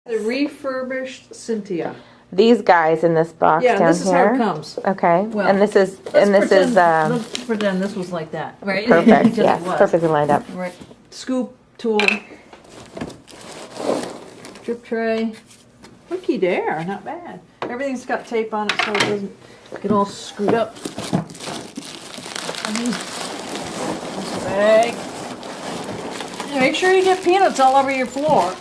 The refurbished Syntia. These guys in this box down here. Yeah, this is how it comes. Okay. Well, and this is let's pretend this was like that, right? Perfect. Yes, perfectly lined up. Right. Scoop tool. Drip tray. Looky there, not bad. Everything's got tape on it so it doesn't get all screwed up. This bag. Make sure you get peanuts all over your floor.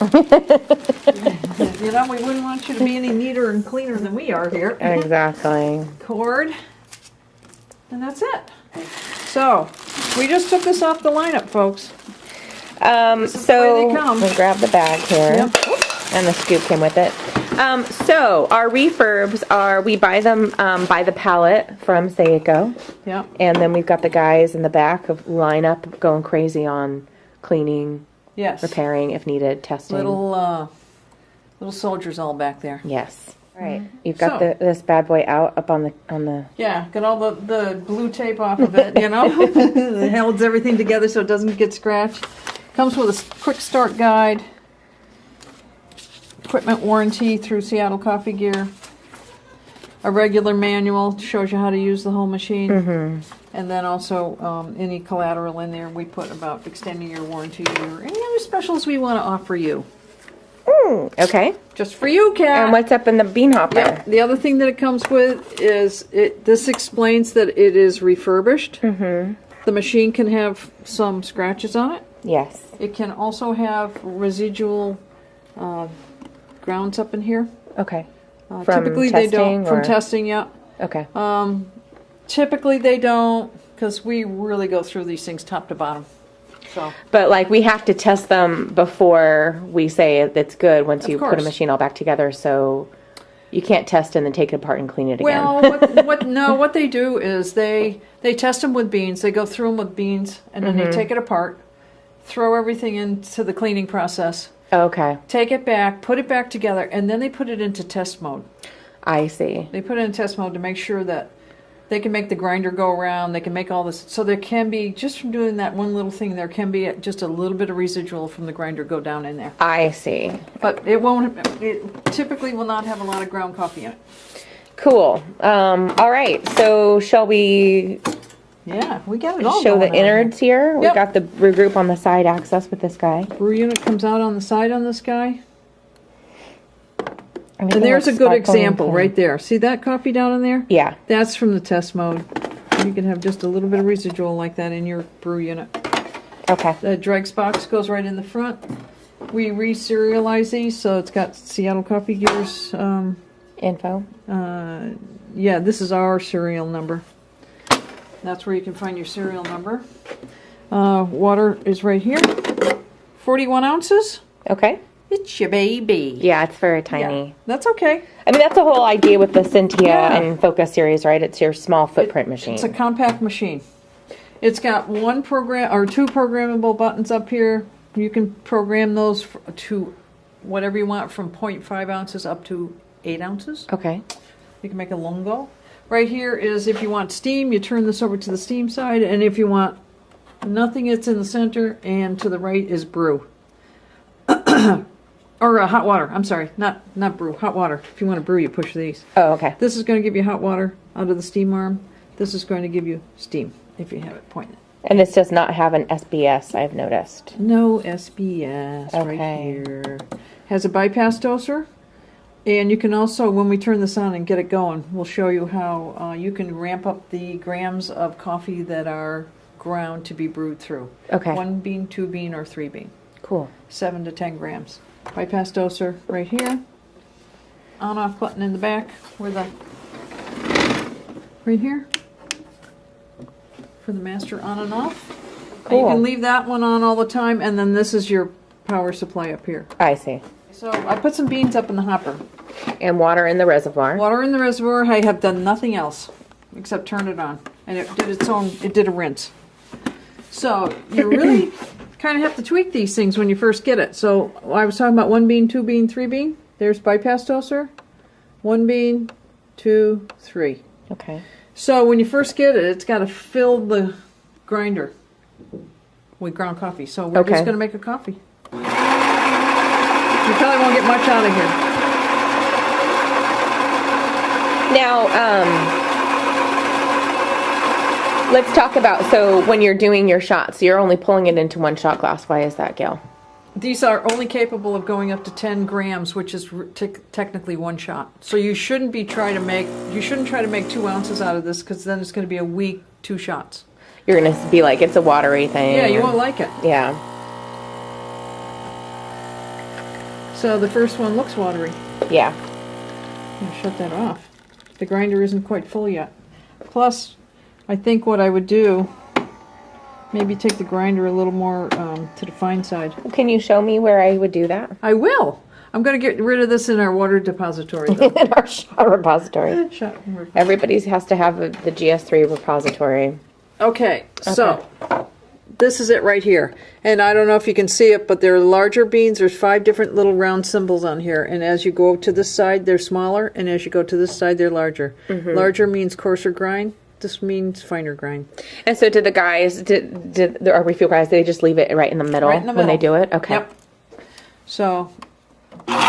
You know, we wouldn't want you to be any neater and cleaner than we are here. Exactly. Cord. And that's it. So, we just took this off the lineup, folks. So, we grab the bag here. Yep. And the scoop came with it. So, our refurbs are, we buy them by the pallet from Saeco. Yep. And then we've got the guys in the back of lineup going crazy on cleaning, yes, repairing if needed, testing. Little soldiers all back there. Yes. All right. You've got this bad boy out up on the. Yeah, got all the blue tape off of it. You know, it holds everything together so it doesn't get scratched. Comes with a quick start guide, equipment warranty through Seattle Coffee Gear, a regular manual shows you how to use the whole machine. Mm-hmm. And then also any collateral in there we put about extending your warranty or any other specials we want to offer you. Okay. Just for you, Kat. And what's up in the bean hopper? Yeah. The other thing that it comes with is this explains that it is refurbished. Mm-hmm. The machine can have some scratches on it. Yes. It can also have residual grounds up in here. Okay. Typically they don't. From testing, yeah. Okay. Typically they don't, because we really go through these things top to bottom. So. But like we have to test them before we say it's good once you put a machine all back together. So you can't test and then take it apart and clean it again. Well, what they do is they test them with beans. They go through them with beans, and then they take it apart, throw everything into the cleaning process. Okay. Take it back, put it back together, and then they put it into test mode. I see. They put it in test mode to make sure that they can make the grinder go around. They can make all this. So there can be, just from doing that one little thing, there can be just a little bit of residual from the grinder go down in there. I see. But it won't, it typically will not have a lot of ground coffee in it. Cool. All right. So shall we Yeah, we got it all show the going on innards here? Yep. We got the brew group on the side access with this guy. Brew unit comes out on the side on this guy. Everything And there's a looks good sparkling example and right there. See that coffee down in there? Yeah. That's from the test mode. You can have just a little bit of residual like that in your brew unit. Okay. The dregs box goes right in the front. We re-serialize these, so it's got Seattle Coffee Gear's Info. yeah, this is our serial number. That's where you can find your serial number. Water is right here. 41 ounces. Okay. It's your baby. Yeah, it's very tiny. Yeah, that's okay. I mean, that's the whole idea with the Syntia and Focus series, right? It's your small footprint machine. It's a compact machine. It's got one program or two programmable buttons up here. You can program those to whatever you want from 0.5 ounces up to 8 ounces. Okay. You can make a lungo. Right here is if you want steam, you turn this over to the steam side, and if you want nothing, it's in the center, and to the right is brew. Or hot water. I'm sorry, not brew, hot water. If you want to brew, you push these. Oh, okay. This is going to give you hot water out of the steam arm. This is going to give you steam if you have it pointed. And this does not have an SBS, I've noticed. No SBS right here. Has a bypass doser. And you can also, when we turn this on and get it going, we'll show you how you can ramp up the grams of coffee that are ground to be brewed through. Okay. 1 bean, 2 bean, or 3 bean. Cool. 7 to 10 grams. Bypass doser right here. On-off button in the back where the right here for the master on and off. Cool. You can leave that one on all the time, and then this is your power supply up here. I see. So I put some beans up in the hopper. And water in the reservoir. Water in the reservoir. I have done nothing else except turn it on, and it did its own. It did a rinse. So you really kind of have to tweak these things when you first get it. So I was talking about 1 bean, 2 bean, 3 bean. There's bypass doser. 1 bean, 2, 3. Okay. So when you first get it, it's got to fill the grinder with ground coffee. So we're just going to make a coffee. You probably won't get much out of here. Now, let's talk about, so when you're doing your shots, you're only pulling it into one shot glass. Why is that, Gail? These are only capable of going up to 10 grams, which is technically one shot. So you shouldn't try to make 2 ounces out of this, because then it's going to be a weak 2 shots. You're going to be like, it's a watery thing. Yeah, you won't like it. Yeah. So the first one looks watery. Yeah. I'm going to shut that off. The grinder isn't quite full yet. Plus, I think what I would do, maybe take the grinder a little more to the fine side. Can you show me where I would do that? I will. I'm going to get rid of this in our water depository, though. In our shot repository. Everybody has to have the GS3 repository. Okay, so this is it right here. And I don't know if you can see it, but there are larger beans. There's 5 different little round symbols on here. And as you go to this side, they're smaller. And as you go to this side, they're larger. Mm-hmm. Larger means coarser grind. This means finer grind. And so did the guys, did our refuel guys, they just leave it right in the middle, when they do it? Okay. Yep. So, I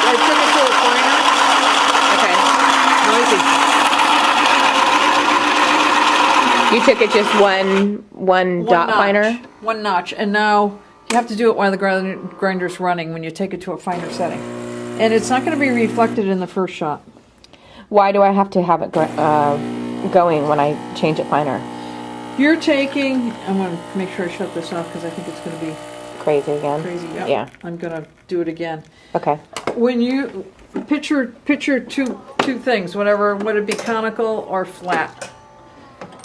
took it to a finer. Okay. Noisy. You took it just one dot notch, finer? One notch. And now you have to do it while the grinder's running when you take it to a finer setting. And it's not going to be reflected in the first shot. Why do I have to have it going when I change it finer? You're taking, I'm going to make sure I shut this off because I think it's going to be crazy again. Crazy, yep. Yeah. I'm going to do it again. Okay. When you picture two things, whatever, would it be conical or flat?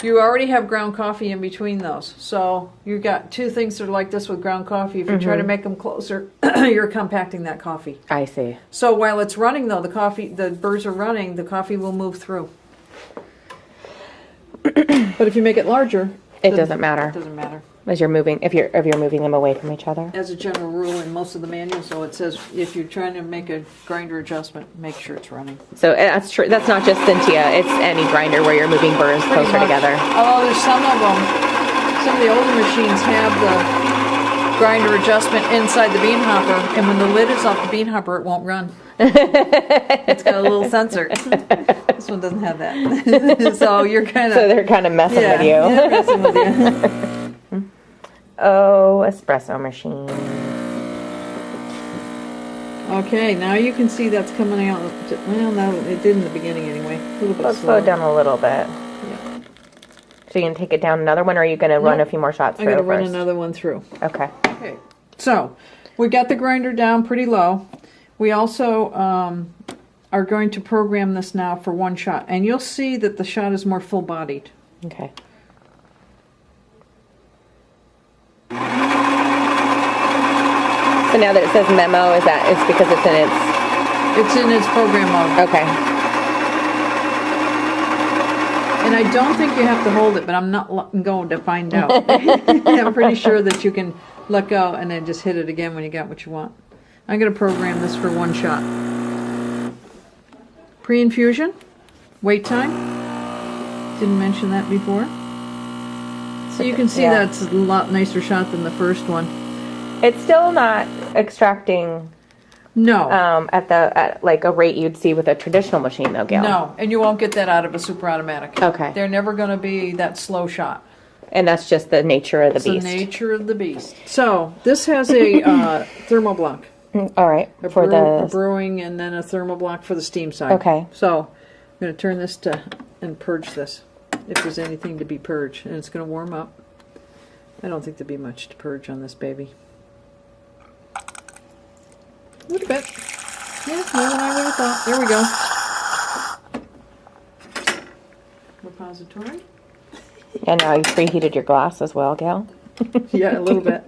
You already have ground coffee in between those. So you got 2 things that are like this with ground coffee. If you try to make them closer, you're compacting that coffee. I see. So while it's running though, the burrs are running, the coffee will move through. But if you make it larger, it doesn't matter. It doesn't matter. As you're moving, if you're moving them away from each other. As a general rule, in most of the manuals, though, it says if you're trying to make a grinder adjustment, make sure it's running. So that's true. That's not just Syntia. It's any grinder where you're moving burrs closer together. Although there's some of them, some of the older machines have the grinder adjustment inside the bean hopper, and when the lid is off the bean hopper, it won't run. It's got a little sensor. This one doesn't have that. So you're kind of. So they're kind of messing with you. Yeah, messing with you. Oh, espresso machine. Okay, now you can see that's coming out. Well, no, it did in the beginning anyway. A little bit Let's slow it down a little bit. Yeah. So you can take it down another one, or are you going to run a few more shots through? I'm going to run another one through. Okay. Okay. So we got the grinder down pretty low. We also are going to program this now for one shot, and you'll see that the shot is more full-bodied. Okay. So now that it says memo, is that it's because it's in its program mode. Okay. And I don't think you have to hold it, but I'm not going to find out. I'm pretty sure that you can let go and then just hit it again when you got what you want. I'm going to program this for one shot. Pre-infusion, wait time. Didn't mention that before. So you can see that's a lot nicer shot than the first one. It's still not extracting. No. At like a rate you'd see with a traditional machine, though, Gail. No, and you won't get that out of a super automatic. Okay. They're never going to be that slow shot. And that's just the nature of the beast. The nature of the beast. So this has a thermal block. All right. A brewing and then a thermal block for the steam side. Okay. So I'm going to turn this and purge this if there's anything to be purged, and it's going to warm up. I don't think there'll be much to purge on this baby. A little bit. Yeah, more than I would have thought. There we go. Repository. And now you preheated your glass as well, Gail? Yeah, a little bit.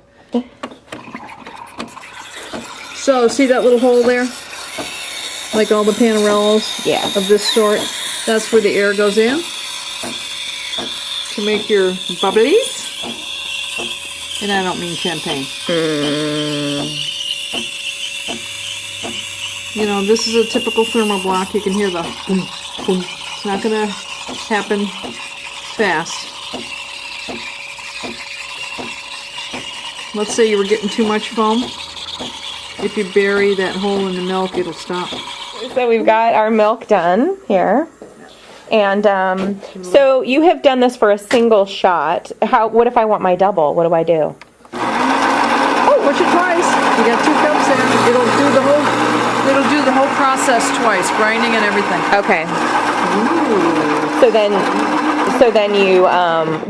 So, see that little hole there? Like all the Panarellos of this sort? That's where the air goes in to make your bubblies. And I don't mean champagne. You know, this is a typical thermal block. You can hear the boom, boom. It's not going to happen fast. let's say you were getting too much foam. If you bury that hole in the milk, it'll stop. So we've got our milk done here. And so you have done this for a single shot. What if I want my double? What do I do? Oh, push it twice. You got 2 cups there. It'll do the whole process twice, grinding and everything. Okay. Ooh. So then you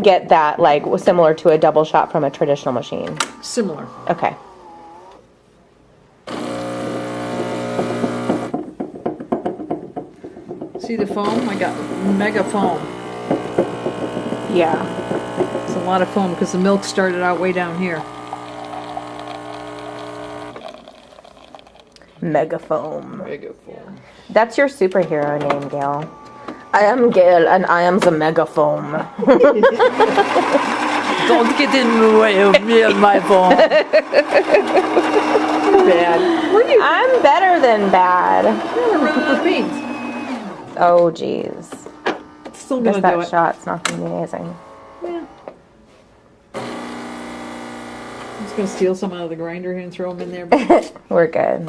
get that like similar to a double shot from a traditional machine. Similar. Okay. See the foam? I got mega foam. Yeah. It's a lot of foam because the milk started out way down here. Megafoam. Mega foam. That's your superhero name, Gail. I am Gail, and I am the megafoam. Don't get in the way of me and my foam. Bad. I'm better than bad. We're running out of beans. Oh, jeez. Still Guess gonna do that it. shot's not going to be amazing. Yeah. I'm just gonna steal some out of the grinder here and throw them in there. But We're good.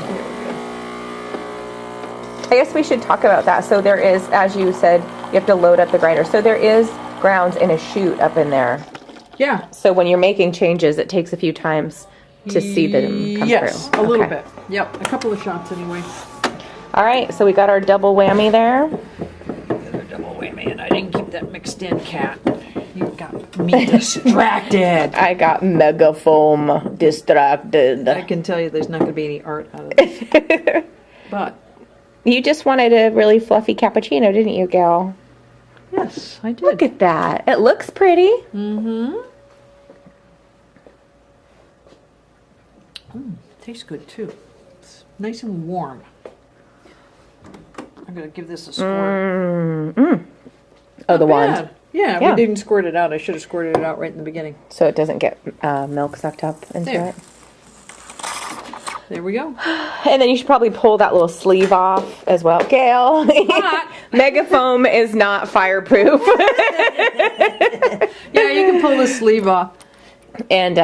I guess we should talk about that. So there is, as you said, you have to load up the grinder. So there is grounds in a chute up in there. yeah. So when you're making changes, it takes a few times to see them come yes, through. a little Okay. bit. Yep, a couple of shots anyway. All right, so we got our double whammy there. Another double whammy, and I didn't keep that mixed in, Cat. You got me distracted. I got megafoam distracted. I can tell you there's not going to be any art out of this. But, You just wanted a really fluffy cappuccino, didn't you, Gal? yes, I did. Look at that. It looks pretty. Tastes good, too. It's nice and warm. I'm going to give this a squirt. Oh, the wand. Bad. Yeah, Yeah. we didn't squirt it out. I should have squirted it out right in the beginning. So it doesn't get milk sucked up into There. it. There we go. And then you should probably pull that little sleeve off as well. Gail, Not. megafoam is not fireproof. Yeah, you can pull the sleeve off. And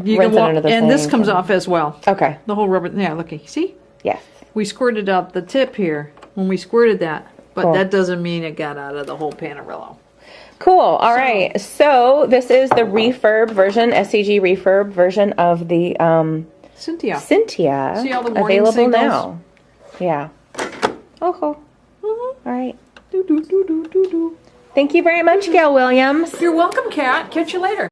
You rinse can it under the and this sink comes off as well. Okay. The whole rubber. Yeah, looky. See? Yes. We squirted out the tip here when we squirted that. But Cool. that doesn't mean it got out of the whole Panarello. Cool. All right. So this is the refurb version, SCG refurb version of the Syntia. Syntia. See all the warning available signals? now. Yeah. Oh. All right. Do, do, do, do, do, do. Thank you very much, Gail Williams. You're welcome, Kat. Catch you later.